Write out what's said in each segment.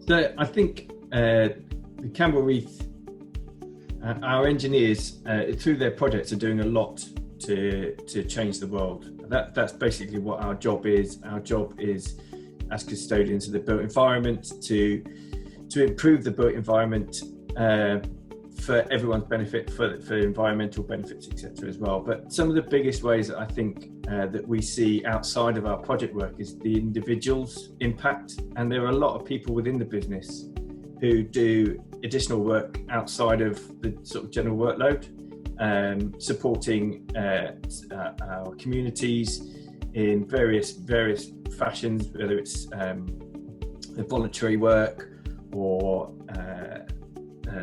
So I think the CampbellReith, our engineers through their projects are doing a lot to change the world. That's basically what our job is. Our job is, as custodians of the built environment, to improve the built environment for everyone's benefit, for environmental benefits, etc. as well. But some of the biggest ways that I think that we see outside of our project work is the individual's impact. And there are a lot of people within the business who do additional work outside of the sort of general workload, supporting our communities in various fashions, whether it's voluntary work or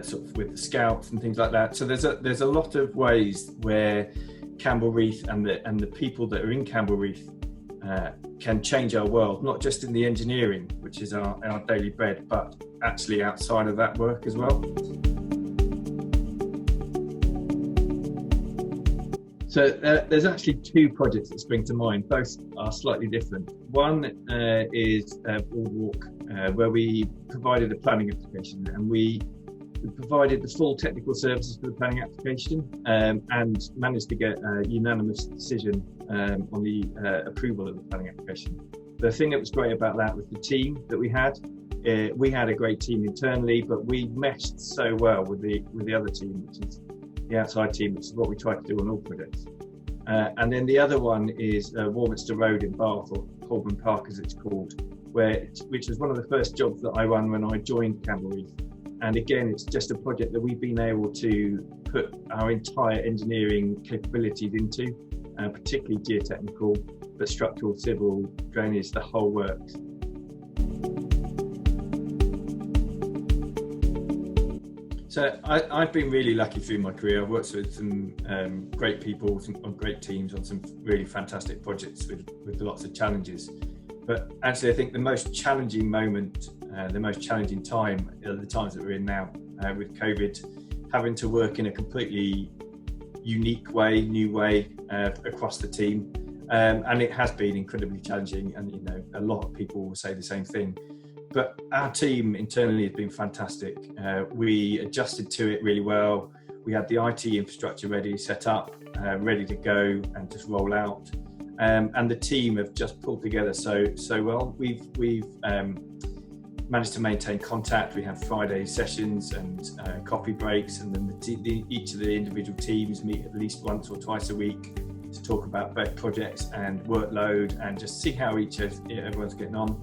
sort of with the scouts and things like that. So there's a lot of ways where CampbellReith and the people that are in CampbellReith can change our world, not just in the engineering, which is our daily bread, but actually outside of that work as well. So there's actually two projects that spring to mind. Both are slightly different. One is Boardwalk, where we provided a planning application, and we provided the full technical services for the planning application and managed to get a unanimous decision on the approval of the planning application. The thing that was great about that was the team that we had. We had a great team internally, but we meshed so well with the other team, which is the outside team, which is what we try to do on all projects. And then the other one is Warminster Road in Bath, or Holborn Park as it's called, which was one of the first jobs that I ran when I joined CampbellReith. And again, it's just a project that we've been able to put our entire engineering capabilities into, particularly geotechnical, but structural, civil, drainage, the whole works. So I've been really lucky through my career. I've worked with some great people, on great teams, on some really fantastic projects with lots of challenges. But actually, I think the most challenging moment, the most challenging time are the times that we're in now, with COVID, having to work in a completely unique way, new way across the team. And it has been incredibly challenging, and a lot of people will say the same thing. But our team internally has been fantastic. We adjusted to it really well. We had the IT infrastructure ready, set up, ready to go and just roll out. And the team have just pulled together so well. We've managed to maintain contact. We have Friday sessions and coffee breaks, and then each of the individual teams meet at least once or twice a week to talk about both projects and workload and just see how everyone's getting on.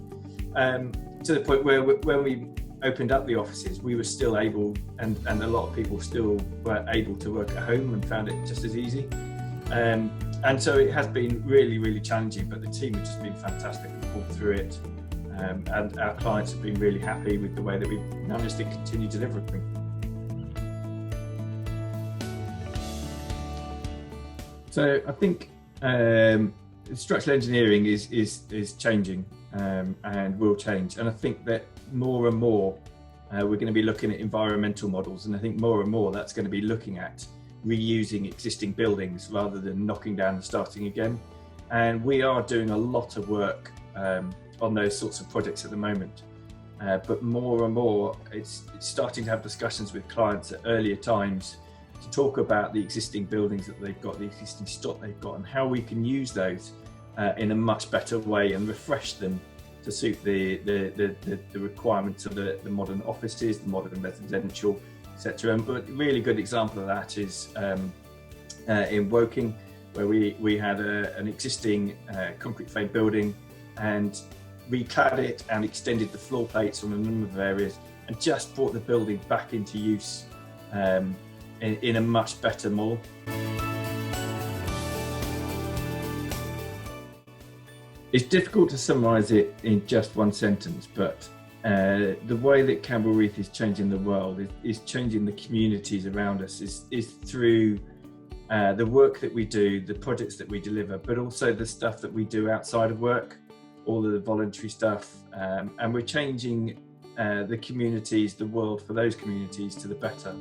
To the point where when we opened up the offices, we were still able, and a lot of people still were able to work at home and found it just as easy. And so it has been really, really challenging, but the team have just been fantastic and pulled through it. And our clients have been really happy with the way that we've managed to continue delivering. So I think structural engineering is changing and will change. And I think that more and more we're going to be looking at environmental models. And I think more and more that's going to be looking at reusing existing buildings rather than knocking down and starting again. And we are doing a lot of work on those sorts of projects at the moment. But more and more, it's starting to have discussions with clients at earlier times to talk about the existing buildings that they've got, the existing stock they've got, and how we can use those in a much better way and refresh them to suit the requirements of the modern offices, the modern residential, etc. But a really good example of that is in Woking, where we had an existing concrete frame building and reclad it and extended the floor plates on a number of areas and just brought the building back into use in a much better mold. It's difficult to summarise it in just one sentence, but the way that CampbellReith is changing the world is changing the communities around us, is through the work that we do, the projects that we deliver, but also the stuff that we do outside of work, all of the voluntary stuff, and we're changing the communities, the world for those communities to the better.